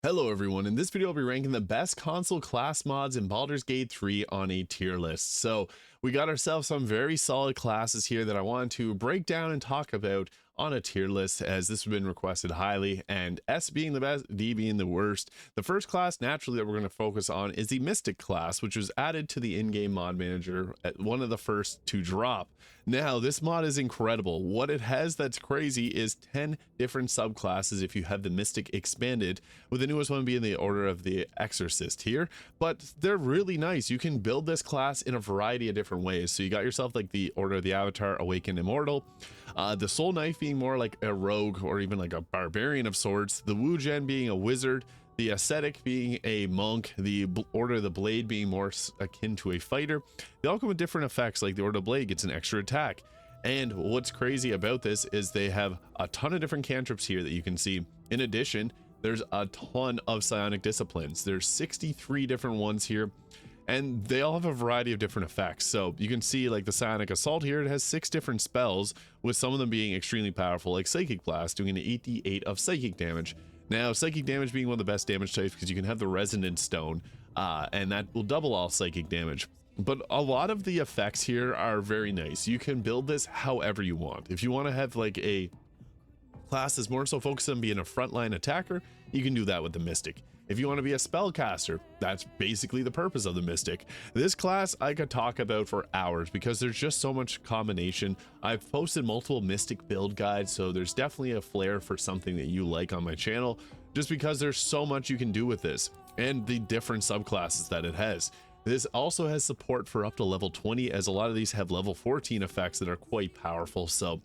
Hello everyone, in this video I'll be ranking the best console class mods in Baldur's Gate 3 on a tier list. So we got ourselves some very solid classes here that I want to break down and talk about on a tier list, as this has been requested highly, and S being the best, D being the worst. The first class naturally that we're going to focus on is the Mystic class, which was added to the in-game mod manager at one of the first to drop. Now this mod is incredible. What it has that's crazy is 10 different subclasses if you have the Mystic expanded, with the newest one being the Order of the Exorcist here. But they're really nice. You can build this class in a variety of different ways. So you got yourself like the Order of the Avatar, Awakened Immortal, the Soul Knife being more like a rogue or even like a barbarian of sorts, the Wu Gen being a wizard, the Ascetic being a monk, the Order of the Blade being more akin to a fighter. They all come with different effects, like the Order of the Blade gets an extra attack. And what's crazy about this is they have a ton of different cantrips here that you can see. In addition, there's a ton of psionic disciplines. There's 63 different ones here, and they all have a variety of different effects. So you can see like the Psionic Assault here, it has 6 different spells, with some of them being extremely powerful, like Psychic Blast doing an 8d8 of psychic damage. Now psychic damage being one of the best damage types because you can have the Resonance Stone, and that will double all psychic damage. But a lot of the effects here are very nice. You can build this however you want. If you want to have like a class is more so focused on being a frontline attacker, you can do that with the Mystic. If you want to be a spellcaster, that's basically the purpose of the Mystic. This class I could talk about for hours because there's just so much combination. I've posted multiple Mystic build guides, so there's definitely a flair for something that you like on my channel, just because there's so much you can do with this and the different subclasses that it has. This also has support for up to level 20, as a lot of these have level 14 effects that are quite powerful. So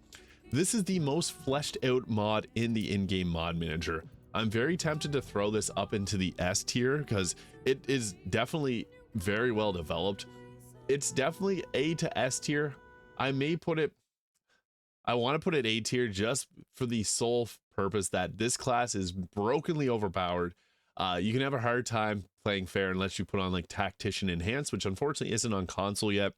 this is the most fleshed out mod in the in-game mod manager. I'm very tempted to throw this up into the S tier because it is definitely very well developed. It's definitely A to S tier. I want to put it A tier just for the sole purpose that this class is brokenly overpowered. You can have a hard time playing fair unless you put on like Tactician Enhanced, which unfortunately isn't on console yet.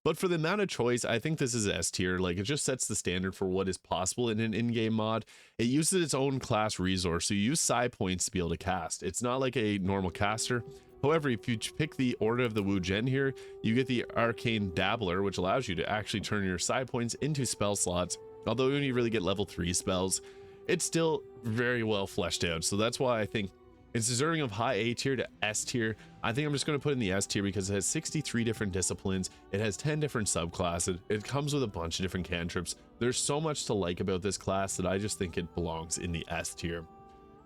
But for the amount of choice, I think this is S tier. Like, it just sets the standard for what is possible in an in-game mod. It uses its own class resource, so you use psi points to be able to cast. It's not like a normal caster. However, if you pick the Order of the Wu Gen here, you get the Arcane Dabbler, which allows you to actually turn your psi points into spell slots. Although you only really get level 3 spells, it's still very well fleshed out. So that's why I think it's deserving of high A tier to S tier. I think I'm just going to put in the S tier because it has 63 different disciplines. It has 10 different subclasses. It comes with a bunch of different cantrips. There's so much to like about this class that I just think it belongs in the S tier.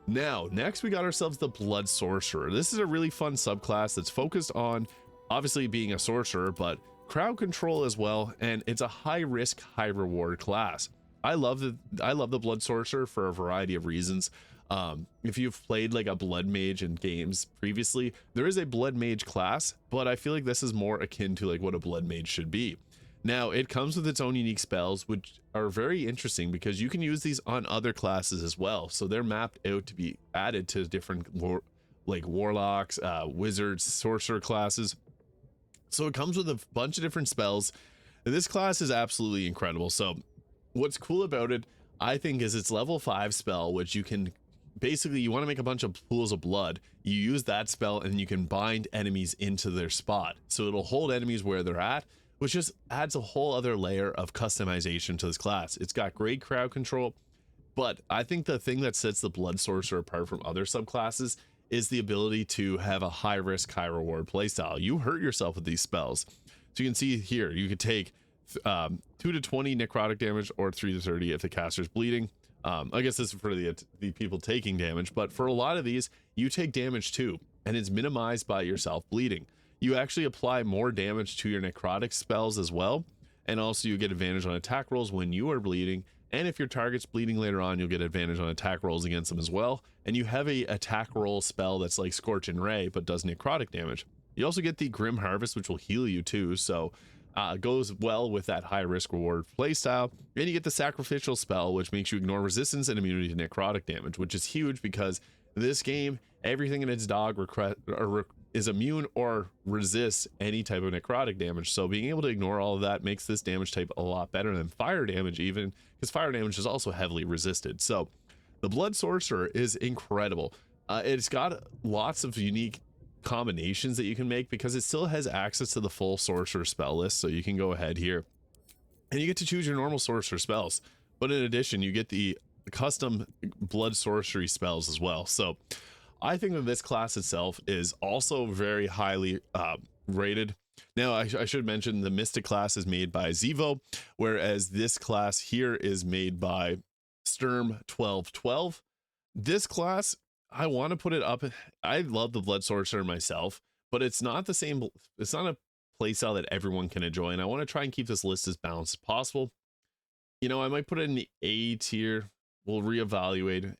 Now, next we got ourselves the Blood Sorcerer. This is a really fun subclass that's focused on obviously being a sorcerer, but crowd control as well, and it's a high risk, high reward class. I love the Blood Sorcerer for a variety of reasons. If you've played like a blood mage in games previously, there is a blood mage class, but I feel like this is more akin to like what a blood mage should be. Now it comes with its own unique spells, which are very interesting because you can use these on other classes as well. So they're mapped out to be added to different like warlocks, wizards, sorcerer classes. So it comes with a bunch of different spells. This class is absolutely incredible. So what's cool about it, I think, is its level 5 spell, which you can basically, you want to make a bunch of pools of blood. You use that spell and you can bind enemies into their spot. So it'll hold enemies where they're at, which just adds a whole other layer of customization to this class. It's got great crowd control, but I think the thing that sets the Blood Sorcerer apart from other subclasses is the ability to have a high risk, high reward playstyle. You hurt yourself with these spells. So you can see here, you could take 2 to 20 necrotic damage or 3 to 30 if the caster's bleeding. I guess this is for the people taking damage, but for a lot of these, you take damage too, and it's minimized by yourself bleeding. You actually apply more damage to your necrotic spells as well, and also you get advantage on attack rolls when you are bleeding, and if your target's bleeding later on, you'll get advantage on attack rolls against them as well. And you have a attack roll spell that's like Scorch and Ray, but does necrotic damage. You also get the Grim Harvest, which will heal you too, so goes well with that high risk reward playstyle. And you get the Sacrificial spell, which makes you ignore resistance and immunity to necrotic damage, which is huge because this game, everything in its dog is immune or resists any type of necrotic damage. So being able to ignore all of that makes this damage type a lot better than fire damage, even because fire damage is also heavily resisted. So the Blood Sorcerer is incredible. It's got lots of unique combinations that you can make because it still has access to the full sorcerer spell list. So you can go ahead here and you get to choose your normal sorcerer spells, but in addition you get the custom blood sorcery spells as well. So I think that this class itself is also very highly rated. Now I should mention the mystic class is made by Zevo, whereas this class here is made by Sturm 1212. This class, I want to put it up. I love the blood sorcerer myself, but it's not the same. It's not a playstyle that everyone can enjoy, and I want to try and keep this list as balanced as possible. You know, I might put it in the A tier. We'll reevaluate.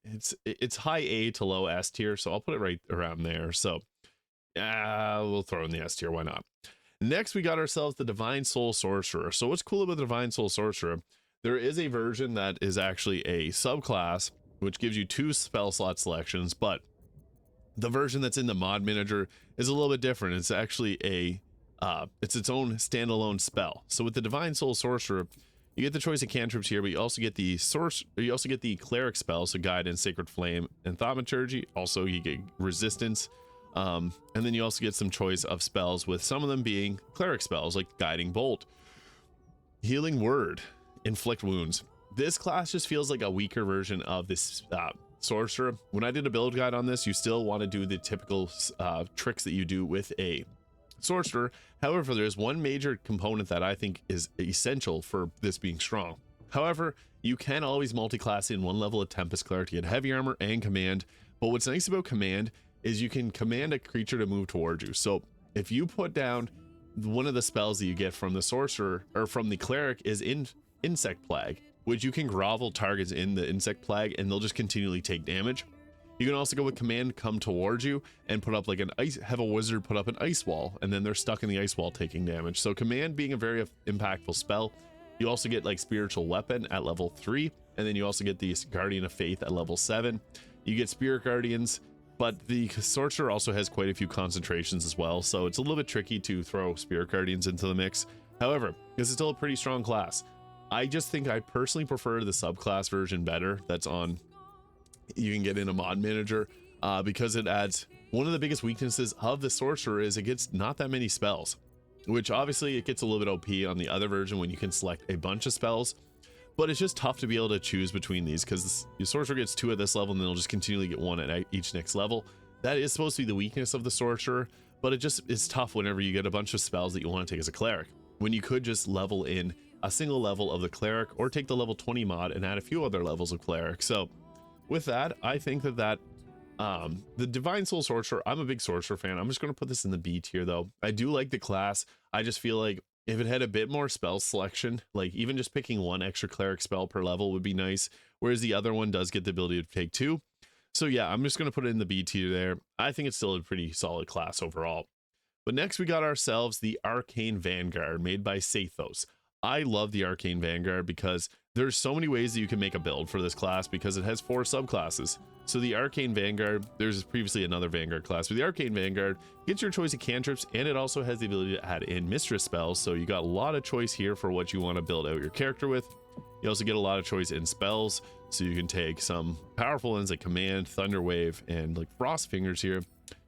It's high A to low S tier, so I'll put it right around there. So we'll throw in the S tier. Why not? Next, we got ourselves the Divine Soul Sorcerer. So what's cool about the Divine Soul Sorcerer? There is a version that is actually a subclass, which gives you 2 spell slot selections, but the version that's in the mod manager is a little bit different. It's actually it's its own standalone spell. So with the Divine Soul Sorcerer, you get the choice of cantrips here, but you also get the cleric spells, so Guidance, Sacred Flame, and Thaumaturgy. Also, you get resistance, and then you also get some choice of spells, with some of them being cleric spells like Guiding Bolt, Healing Word, Inflict Wounds. This class just feels like a weaker version of this sorcerer. When I did a build guide on this, you still want to do the typical tricks that you do with a sorcerer. However, there's one major component that I think is essential for this being strong. However, you can always multi-class in one level of Tempest Cleric to get heavy armor and command. But what's nice about command is you can command a creature to move towards you. So if you put down one of the spells that you get from the sorcerer or from the cleric is Insect Plague, which you can grovel targets in the Insect Plague and they'll just continually take damage. You can also go with command, come towards you, and put up like have a wizard put up an ice wall, and then they're stuck in the ice wall taking damage. So command being a very impactful spell. You also get like spiritual weapon at level 3, and then you also get the Guardian of Faith at level 7. You get spirit guardians, but the sorcerer also has quite a few concentrations as well, so it's a little bit tricky to throw spirit guardians into the mix. However, this is still a pretty strong class. I just think I personally prefer the subclass version better. That's on, you can get in a mod manager, because it adds, one of the biggest weaknesses of the sorcerer is it gets not that many spells, which obviously it gets a little bit OP on the other version when you can select a bunch of spells, but it's just tough to be able to choose between these because your sorcerer gets 2 at this level and then it'll just continually get 1 at each next level. That is supposed to be the weakness of the sorcerer, but it just is tough whenever you get a bunch of spells that you want to take as a cleric, when you could just level in a single level of the cleric or take the level 20 mod and add a few other levels of cleric. So with that, I think that the Divine Soul Sorcerer, I'm a big sorcerer fan. I'm just going to put this in the B tier though. I do like the class. I just feel like if it had a bit more spell selection, like even just picking 1 extra cleric spell per level would be nice, whereas the other one does get the ability to take 2. So yeah, I'm just going to put it in the B tier there. I think it's still a pretty solid class overall. But next we got ourselves the Arcane Vanguard made by Sathos. I love the Arcane Vanguard because there's so many ways that you can make a build for this class because it has 4 subclasses. So the Arcane Vanguard, there's previously another Vanguard class, but the Arcane Vanguard gets your choice of cantrips, and it also has the ability to add in Mistress spells. So you got a lot of choice here for what you want to build out your character with. You also get a lot of choice in spells, so you can take some powerful ones like Command, Thunder Wave, and like Frost Fingers here.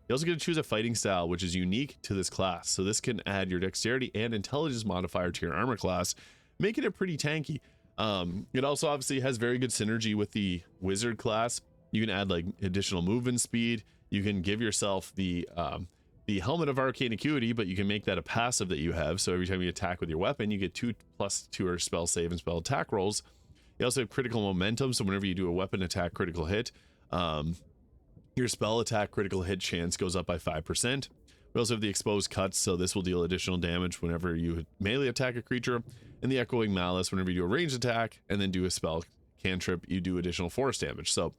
You also get to choose a fighting style, which is unique to this class. So this can add your dexterity and intelligence modifier to your armor class, making it pretty tanky. It also obviously has very good synergy with the wizard class. You can add like additional movement speed. You can give yourself the helmet of arcane acuity, but you can make that a passive that you have. So every time you attack with your weapon, you get 2+2 spell save and spell attack rolls. You also have critical momentum. So whenever you do a weapon attack critical hit, your spell attack critical hit chance goes up by 5%. We also have the exposed cuts, so this will deal additional damage whenever you melee attack a creature, and the echoing malice whenever you do a ranged attack and then do a spell cantrip, you do additional force damage. So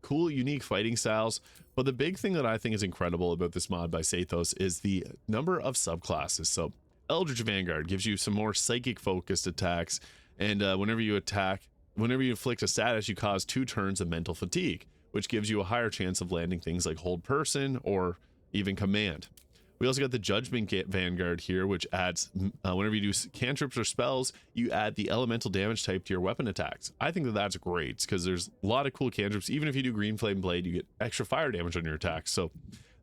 cool, unique fighting styles. But the big thing that I think is incredible about this mod by Sathos is the number of subclasses. So Eldritch Vanguard gives you some more psychic focused attacks, and whenever you inflict a status, you cause 2 turns of mental fatigue, which gives you a higher chance of landing things like Hold Person or even Command. We also got the Judgment Vanguard here, which adds whenever you do cantrips or spells, you add the elemental damage type to your weapon attacks. I think that that's great because there's a lot of cool cantrips. Even if you do Green Flame Blade, you get extra fire damage on your attacks. So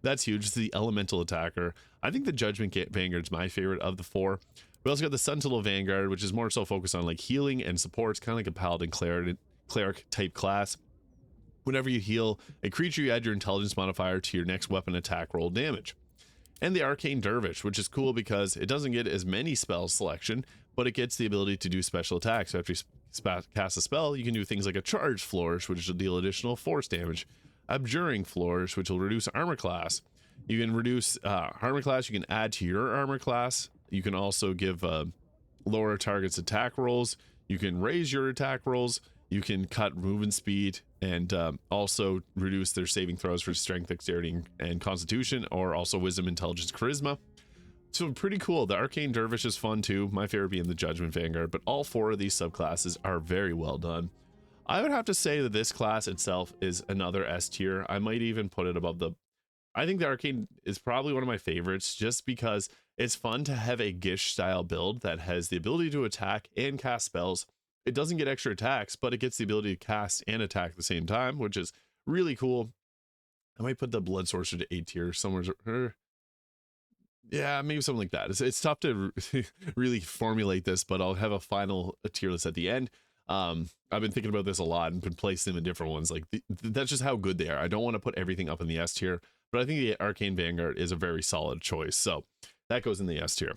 that's huge. It's the elemental attacker. I think the Judgment Vanguard is my favorite of the four. We also got the Sentinel Vanguard, which is more so focused on like healing and support. It's kind of like a Paladin Cleric type class. Whenever you heal a creature, you add your intelligence modifier to your next weapon attack roll damage. And the Arcane Dervish, which is cool because it doesn't get as many spell selection, but it gets the ability to do special attacks. So after you cast a spell, you can do things like a Charged Flourish, which will deal additional force damage, Abjuring Flourish, which will reduce armor class. You can reduce armor class, you can add to your armor class. You can also give lower targets attack rolls. You can raise your attack rolls. You can cut movement speed and also reduce their saving throws for strength, dexterity, and constitution, or also wisdom, intelligence, charisma. So pretty cool. The Arcane Dervish is fun too. My favorite being the Judgment Vanguard, but all four of these subclasses are very well done. I would have to say that this class itself is another S tier. I might even put it above the... I think the Arcane is probably one of my favorites just because it's fun to have a Gish style build that has the ability to attack and cast spells. It doesn't get extra attacks, but it gets the ability to cast and attack at the same time, which is really cool. I might put the Blood Sorcerer to A tier somewhere. Yeah, maybe something like that. It's tough to really formulate this, but I'll have a final tier list at the end. I've been thinking about this a lot and been placing them in different ones. Like that's just how good they are. I don't want to put everything up in the S tier, but I think the Arcane Vanguard is a very solid choice. So that goes in the S tier.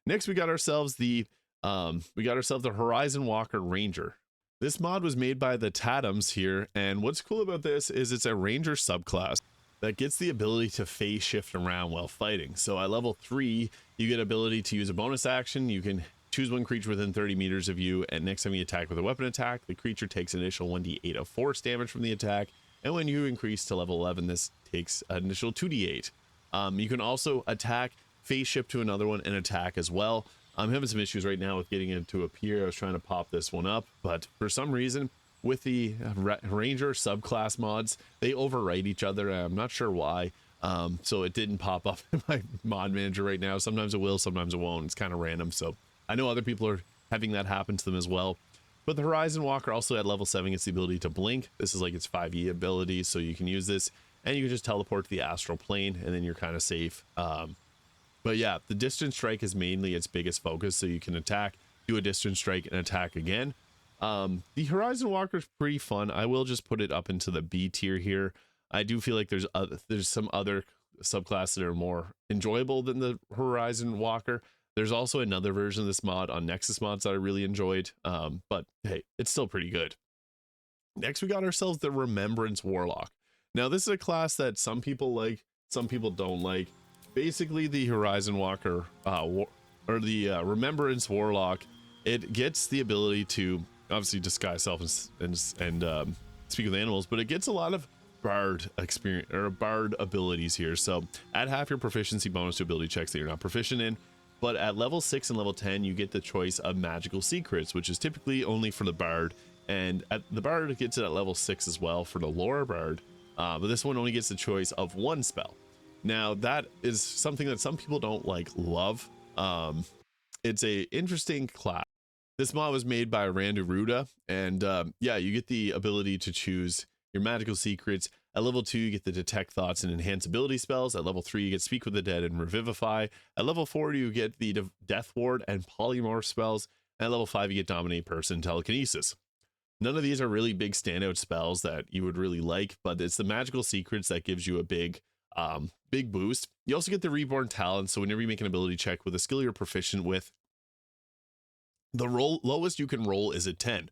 Next, we got ourselves the Horizon Walker Ranger. This mod was made by the Tatums here, and what's cool about this is it's a ranger subclass that gets the ability to phase shift around while fighting. So at level 3, you get ability to use a bonus action. You can choose one creature within 30 meters of you, and next time you attack with a weapon attack, the creature takes an initial 1d8 of force damage from the attack, and when you increase to level 11, this takes an initial 2d8. You can also attack, phase shift to another one, and attack as well. I'm having some issues right now with getting it to appear. I was trying to pop this one up, but for some reason with the Ranger subclass mods, they overwrite each other. I'm not sure why. So it didn't pop up in my mod manager right now. Sometimes it will, sometimes it won't. It's kind of random. So I know other people are having that happen to them as well. But the Horizon Walker also at level 7 gets the ability to blink. This is like its 5e ability, so you can use this and you can just teleport to the astral plane and then you're kind of safe. But yeah, the distance strike is mainly its biggest focus, so you can attack, do a distance strike, and attack again. The Horizon Walker is pretty fun. I will just put it up into the B tier here. I do feel like there's some other subclasses that are more enjoyable than the Horizon Walker. There's also another version of this mod on Nexus Mods that I really enjoyed, but hey, it's still pretty good. Next, we got ourselves the Remembrance Warlock. Now, this is a class that some people like, some people don't like. Basically, the Horizon Walker or the Remembrance Warlock, it gets the ability to obviously disguise self and speak with animals, but it gets a lot of bard experience or bard abilities here. So add half your proficiency bonus to ability checks that you're not proficient in. But at level 6 and level 10, you get the choice of magical secrets, which is typically only for the bard. And the bard gets it at level 6 as well for the lore bard. But this one only gets the choice of one spell. Now that is something that some people don't love. It's a interesting class. This mod was made by Randu Ruda, and yeah, you get the ability to choose your magical secrets. At level 2, you get the detect thoughts and enhance ability spells. At level 3, you get speak with the dead and revivify. At level 4, you get the death ward and polymorph spells. And at level 5, you get dominate person telekinesis. None of these are really big standout spells that you would really like, but it's the magical secrets that gives you a big boost. You also get the reborn talent, so whenever you make an ability check with a skill you're proficient with, the lowest you can roll is a 10,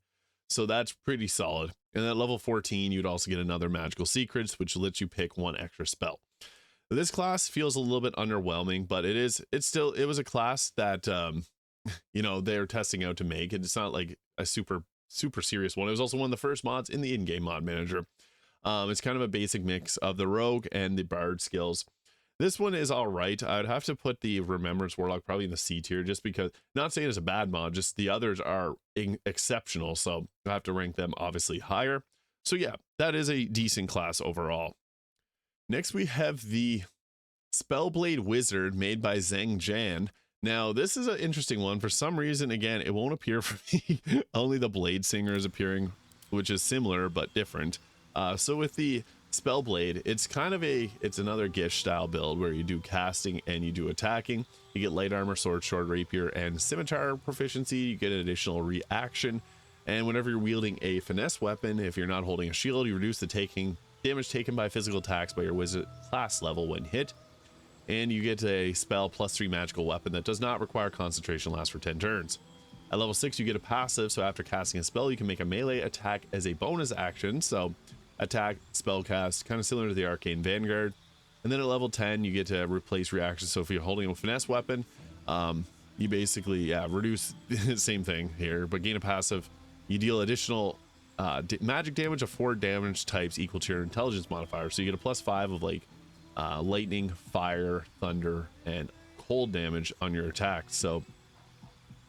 so that's pretty solid. And at level 14, you'd also get another magical secrets, which lets you pick one extra spell. This class feels a little bit underwhelming, but it was a class that you know, they're testing out to make it. It's not like a super serious one. It was also one of the first mods in the in-game mod manager. It's kind of a basic mix of the rogue and the bard skills. This one is all right. I would have to put the Remembrance Warlock probably in the C tier, just because, not saying it's a bad mod, just the others are exceptional, so I have to rank them obviously higher. So yeah, that is a decent class overall. Next we have the Spellblade Wizard made by Zhang Jan. Now, this is an interesting one. For some reason, again, it won't appear for me. Only the Blade Singer is appearing, which is similar but different. So with the Spellblade, it's kind of it's another Gish style build where you do casting and you do attacking. You get light armor, sword, sword, rapier, and scimitar proficiency. You get an additional reaction. And whenever you're wielding a finesse weapon, if you're not holding a shield, you reduce the damage taken by physical attacks by your wizard class level when hit. And you get a spell +3 magical weapon that does not require concentration, lasts for 10 turns. At level 6, you get a passive, so after casting a spell, you can make a melee attack as a bonus action. So attack, spell cast, kind of similar to the Arcane Vanguard. And then at level 10, you get to replace reactions. So if you're holding a finesse weapon, you basically reduce the same thing here, but gain a passive. You deal additional magic damage of 4 damage types equal to your intelligence modifier. So you get a +5 of like lightning, fire, thunder, and cold damage on your attack. So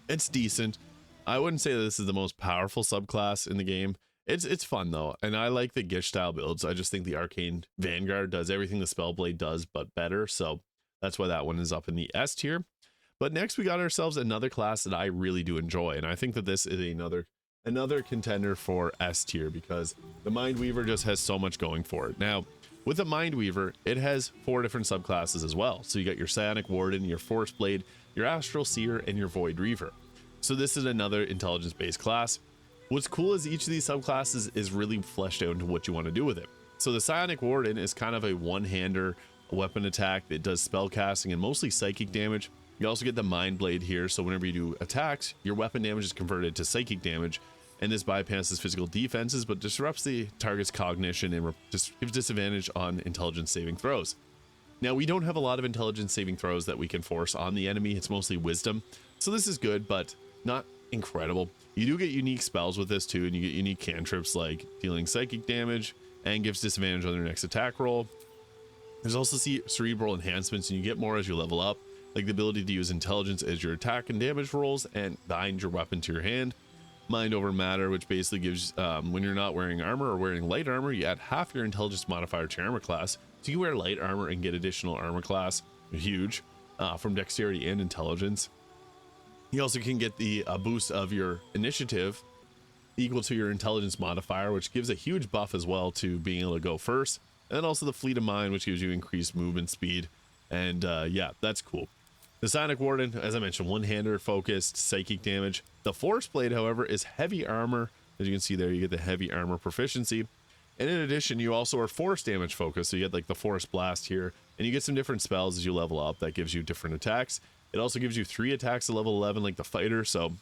it's decent. I wouldn't say that this is the most powerful subclass in the game. It's fun though, and I like the Gish style builds. I just think the Arcane Vanguard does everything the Spellblade does, but better. So that's why that one is up in the S tier. But next we got ourselves another class that I really do enjoy, and I think that this is another contender for S tier because the Mindweaver just has so much going for it. Now, with the Mindweaver, it has 4 different subclasses as well. So you got your Psionic Warden, your Force Blade, your Astral Seer, and your Void Reaver. So this is another intelligence-based class. What's cool is each of these subclasses is really fleshed out into what you want to do with it. So the Psionic Warden is kind of a one-hander weapon attack that does spell casting and mostly psychic damage. You also get the Mind Blade here, so whenever you do attacks, your weapon damage is converted to psychic damage, and this bypasses physical defenses but disrupts the target's cognition and just gives disadvantage on intelligence saving throws. Now, we don't have a lot of intelligence saving throws that we can force on the enemy. It's mostly wisdom, so this is good but not incredible. You do get unique spells with this too, and you get unique cantrips like dealing psychic damage and gives disadvantage on their next attack roll. There's also cerebral enhancements, and you get more as you level up, like the ability to use intelligence as your attack and damage rolls and bind your weapon to your hand. Mind over matter, which basically gives when you're not wearing armor or wearing light armor, you add half your intelligence modifier to your armor class. So you wear light armor and get additional armor class, huge, from dexterity and intelligence. You also can get the boost of your initiative equal to your intelligence modifier, which gives a huge buff as well to being able to go first. And then also the Fleet of Mind, which gives you increased movement speed. And yeah, that's cool. The Psionic Warden, as I mentioned, one-hander focused, psychic damage. The Force Blade, however, is heavy armor. As you can see there, you get the heavy armor proficiency. And in addition, you also are force damage focused. So you get like the Force Blast here, and you get some different spells as you level up that gives you different attacks. It also gives you 3 attacks at level 11 like the fighter. So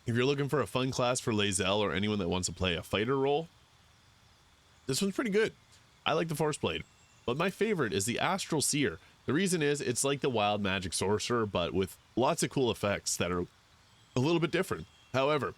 if you're looking for a fun class for Lae'zel or anyone that wants to play a fighter role, this one's pretty good. I like the Force Blade, but my favorite is the Astral Seer. The reason is it's like the wild magic sorcerer, but with lots of cool effects that are a little bit different. However,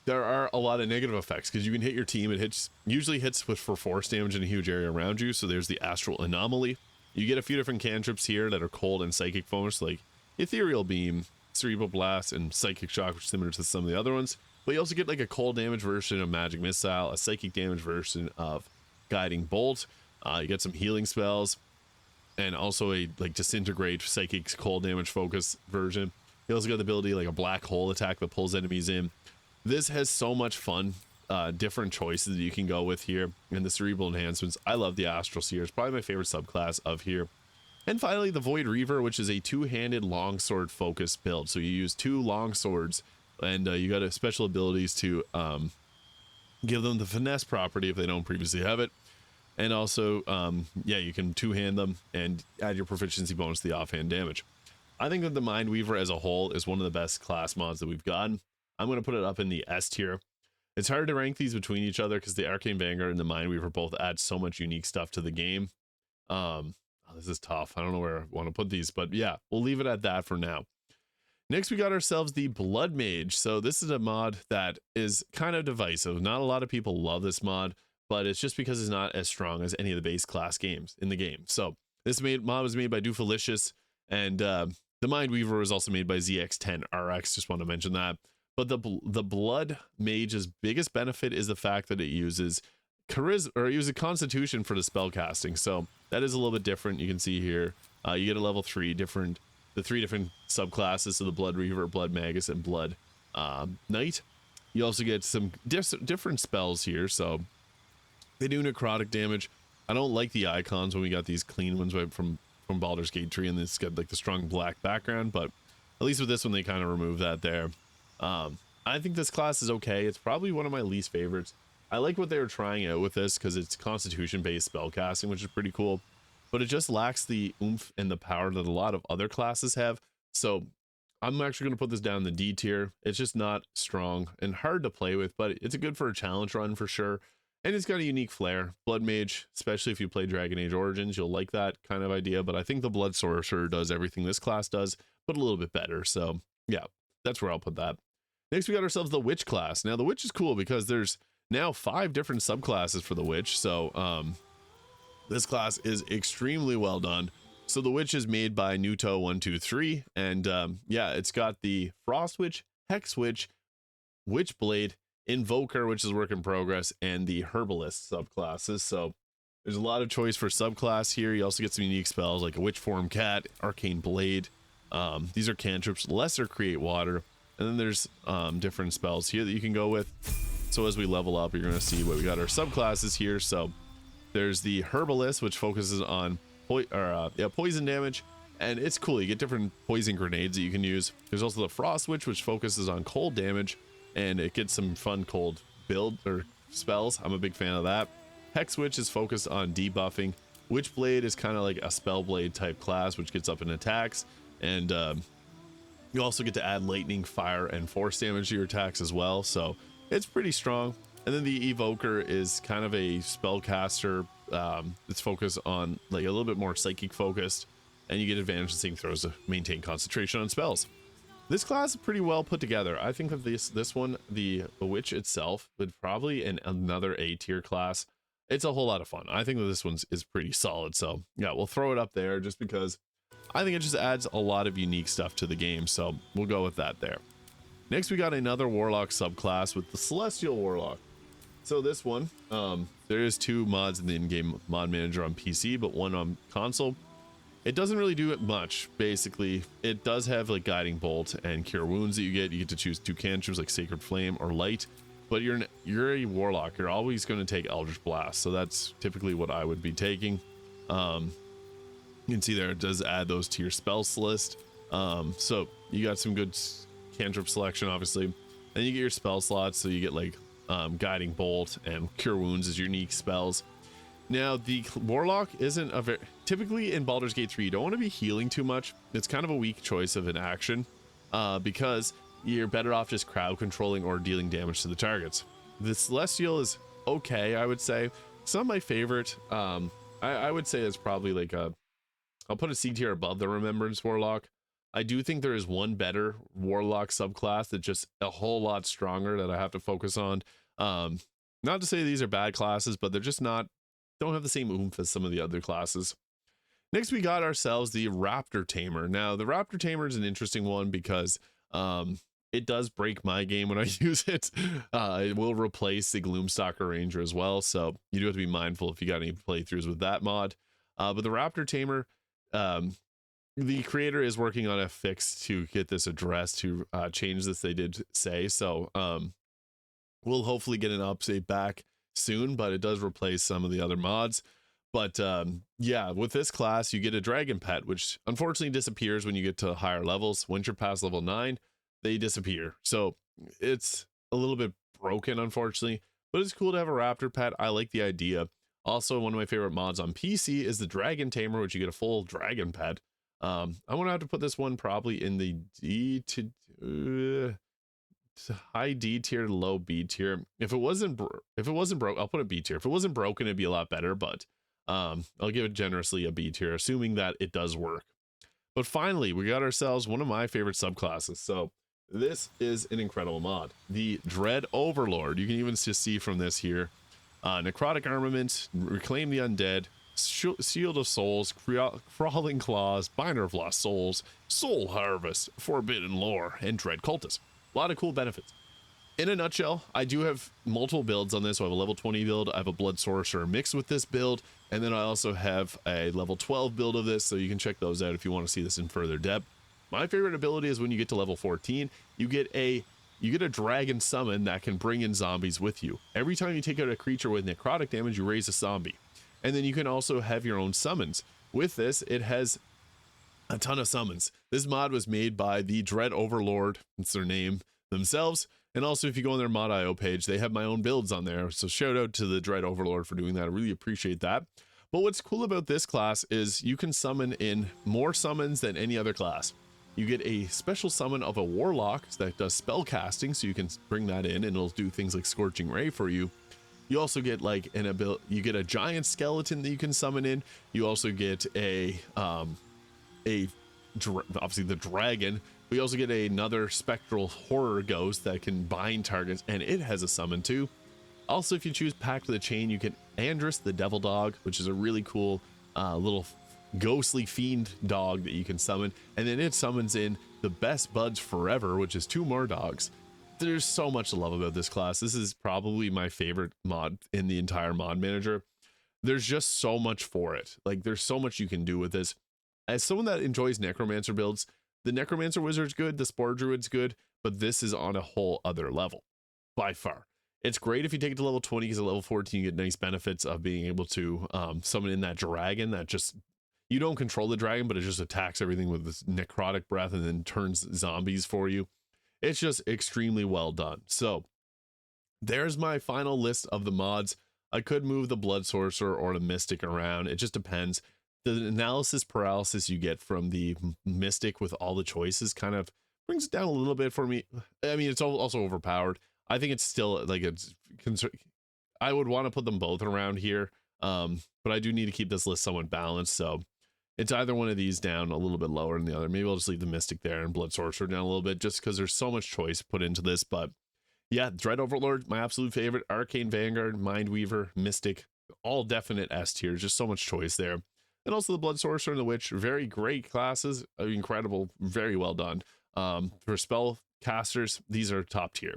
there are a lot of negative effects because you can hit your team. It usually hits for force damage in a huge area around you. So there's the Astral Anomaly. You get a few different cantrips here that are cold and psychic focused, like Ethereal Beam, Cerebral Blast, and Psychic Shock, which is similar to some of the other ones. But you also get like a cold damage version of Magic Missile, a psychic damage version of Guiding Bolt. You get some healing spells, and also a like Disintegrate, psychic cold damage focus version. You also got the ability like a black hole attack that pulls enemies in. This has so much fun, different choices that you can go with here, and the cerebral enhancements. I love the Astral Seer. It's probably my favorite subclass of here. And finally, the Void Reaver, which is a 2-handed longsword focused build. So you use 2 long swords, and you got special abilities to give them the finesse property if they don't previously have it. And also, yeah, you can 2-hand them and add your proficiency bonus to the offhand damage. I think that the Mindweaver as a whole is one of the best class mods that we've gotten. I'm going to put it up in the S tier. It's hard to rank these between each other because the Arcane Vanguard and the Mindweaver both add so much unique stuff to the game. This is tough. I don't know where I want to put these, but yeah, we'll leave it at that for now. Next, we got ourselves the Blood Mage. So this is a mod that is kind of divisive. Not a lot of people love this mod, but it's just because it's not as strong as any of the base class games in the game. So this mod was made by Doofalicious, and the Mindweaver was also made by ZX10RX. Just want to mention that. But the Blood Mage's biggest benefit is the fact that it uses charisma, or use a constitution for the spell casting. So that is a little bit different. You can see here, you get a level 3 different, the 3 different subclasses, so the Blood Reaver, Blood Magus, and Blood Knight. You also get some different spells here, so they do necrotic damage. I don't like the icons when we got these clean ones from Baldur's Gate 3, and it's got like the strong black background, but at least with this one they kind of remove that there. I think this class is okay. It's probably one of my least favorites. I like what they were trying out with this because it's constitution based spellcasting, which is pretty cool, but it just lacks the oomph and the power that a lot of other classes have. So I'm actually going to put this down in the D tier. It's just not strong and hard to play with, but it's good for a challenge run for sure. And it's got a unique flair. Blood Mage, especially if you play Dragon Age Origins, you'll like that kind of idea, but I think the Blood Sorcerer does everything this class does, but a little bit better. So yeah, that's where I'll put that. Next, we got ourselves the Witch class. Now the Witch is cool because there's now 5 different subclasses for the Witch. So this class is extremely well done. So the Witch is made by Nuto123, and yeah, it's got the Frost Witch, Hex Witch, Witchblade, Invoker, which is work in progress, and the Herbalist subclasses. So there's a lot of choice for subclass here. You also get some unique spells like a Witch Form Cat, Arcane Blade. These are cantrips. Lesser Create Water, and then there's different spells here that you can go with. So as we level up, you're going to see what we got our subclasses here. So there's the Herbalist, which focuses on poison damage, and it's cool. You get different poison grenades that you can use. There's also the Frost Witch, which focuses on cold damage, and it gets some fun cold build or spells. I'm a big fan of that. Hex Witch is focused on debuffing. Witchblade is kind of like a Spellblade type class, which gets up in attacks, and you also get to add lightning, fire, and force damage to your attacks as well. So it's pretty strong. And then the Evoker is kind of a spellcaster. It's focused on like a little bit more psychic focused, and you get advantage in saving throws to maintain concentration on spells. This class is pretty well put together. I think that this one, the Witch itself, would probably in another A tier class. It's a whole lot of fun. I think that this one is pretty solid. So yeah, we'll throw it up there just because I think it just adds a lot of unique stuff to the game. So we'll go with that there. Next, we got another Warlock subclass with the Celestial Warlock. So this one, there is 2 mods in the in-game mod manager on PC, but 1 on console. It doesn't really do it much. Basically, it does have like Guiding Bolt and Cure Wounds that you get. You get to choose 2 cantrips like Sacred Flame or Light, but you're a Warlock. You're always going to take Eldritch Blast, so that's typically what I would be taking. You can see there it does add those to your spells list. So you got some good cantrip selection, obviously. Then you get your spell slots, so you get like Guiding Bolt and Cure Wounds as your unique spells. Now the Warlock isn't a very typically in Baldur's Gate 3 you don't want to be healing too much. It's kind of a weak choice of an action because you're better off just crowd controlling or dealing damage to the targets. The Celestial is okay, I would say. It's not my favorite. I would say it's probably like I'll put a C tier above the Remembrance Warlock. I do think there is one better Warlock subclass that's just a whole lot stronger that I have to focus on. Not to say these are bad classes, but they're just don't have the same oomph as some of the other classes. Next, we got ourselves the Raptor Tamer. Now, the Raptor Tamer is an interesting one because it does break my game when I use it. It will replace the Gloomstalker Ranger as well, so you do have to be mindful if you got any playthroughs with that mod. But the Raptor Tamer, the creator is working on a fix to get this addressed to change this, they did say. So we'll hopefully get an update back soon, but it does replace some of the other mods. But yeah, with this class you get a dragon pet, which unfortunately disappears when you get to higher levels. Once you're past level 9, they disappear, so it's a little bit broken unfortunately, but it's cool to have a raptor pet. I like the idea. Also, one of my favorite mods on PC is the Dragon Tamer, which you get a full dragon pet. I'm gonna have to put this one probably in the D to high D tier to low B tier. If it wasn't broke, I'll put a B tier. If it wasn't broken, it'd be a lot better, but I'll give it generously a B tier, assuming that it does work. But finally, we got ourselves one of my favorite subclasses. So this is an incredible mod, the Dread Overlord. You can even just see from this here, necrotic armament, reclaim the undead, shield of souls, crawling claws, binder of lost souls, soul harvest, forbidden lore, and dread cultist. A lot of cool benefits. in a nutshell, I do have multiple builds on this. So I have a level 20 build, I have a blood sorcerer mixed with this build, and then I also have a level 12 build of this, so you can check those out if you want to see this in further depth. My favorite ability is when you get to level 14, you get a dragon summon that can bring in zombies with you. Every time you take out a creature with necrotic damage, you raise a zombie. And then you can also have your own summons. With this, it has a ton of summons. This mod was made by the Dread Overlord, it's their name themselves. And also, if you go on their mod.io page, they have my own builds on there. So shout out to the Dread Overlord for doing that. I really appreciate that. But what's cool about this class is you can summon in more summons than any other class. You get a special summon of a Warlock that does spell casting, so you can bring that in and it'll do things like Scorching Ray for you. You also get like an ability, you get a giant skeleton that you can summon in. You also get obviously the dragon. We also get another spectral horror ghost that can bind targets, and it has a summon too. Also, if you choose Pact of the Chain, you get Andrus the Devil Dog, which is a really cool little ghostly fiend dog that you can summon, and then it summons in the Best Buds Forever, which is 2 more dogs. There's so much to love about this class. This is probably my favorite mod in the entire mod manager. There's just so much for it. Like, there's so much you can do with this. As someone that enjoys necromancer builds, the necromancer wizard's good, the spore druid's good, but this is on a whole other level by far. It's great if you take it to level 20, because at level 14 you get nice benefits of being able to summon in that dragon that just, you don't control the dragon, but it just attacks everything with this necrotic breath and then turns zombies for you. It's just extremely well done. So there's my final list of the mods. I could move the blood sorcerer or the mystic around. It just depends. The analysis paralysis you get from the mystic with all the choices kind of brings it down a little bit for me. I mean, it's also overpowered. I think it's still like I would want to put them both around here, but I do need to keep this list somewhat balanced. So it's either one of these down a little bit lower than the other. Maybe I'll just leave the mystic there and blood sorcerer down a little bit, just because there's so much choice put into this. But yeah, Dread Overlord, my absolute favorite. Arcane Vanguard, Mindweaver, Mystic, all definite S tiers. Just so much choice there. And also the Blood Sorcerer and the Witch, very great classes, incredible, very well done. For spell casters, these are top tier.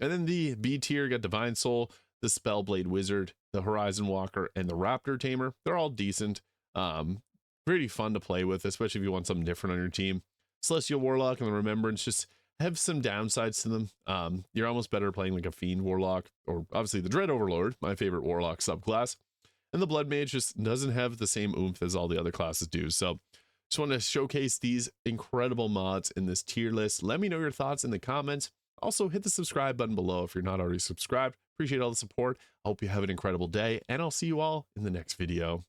And then the B tier got Divine Soul, the Spellblade Wizard, the Horizon Walker, and the Raptor Tamer. They're all decent, pretty fun to play with, especially if you want something different on your team. Celestial Warlock and the Remembrance just have some downsides to them. You're almost better playing like a Fiend Warlock, or obviously the Dread Overlord, my favorite Warlock subclass. And the Blood Mage just doesn't have the same oomph as all the other classes do. So just want to showcase these incredible mods in this tier list. Let me know your thoughts in the comments. Also, hit the subscribe button below if you're not already subscribed. Appreciate all the support. I hope you have an incredible day, and I'll see you all in the next video.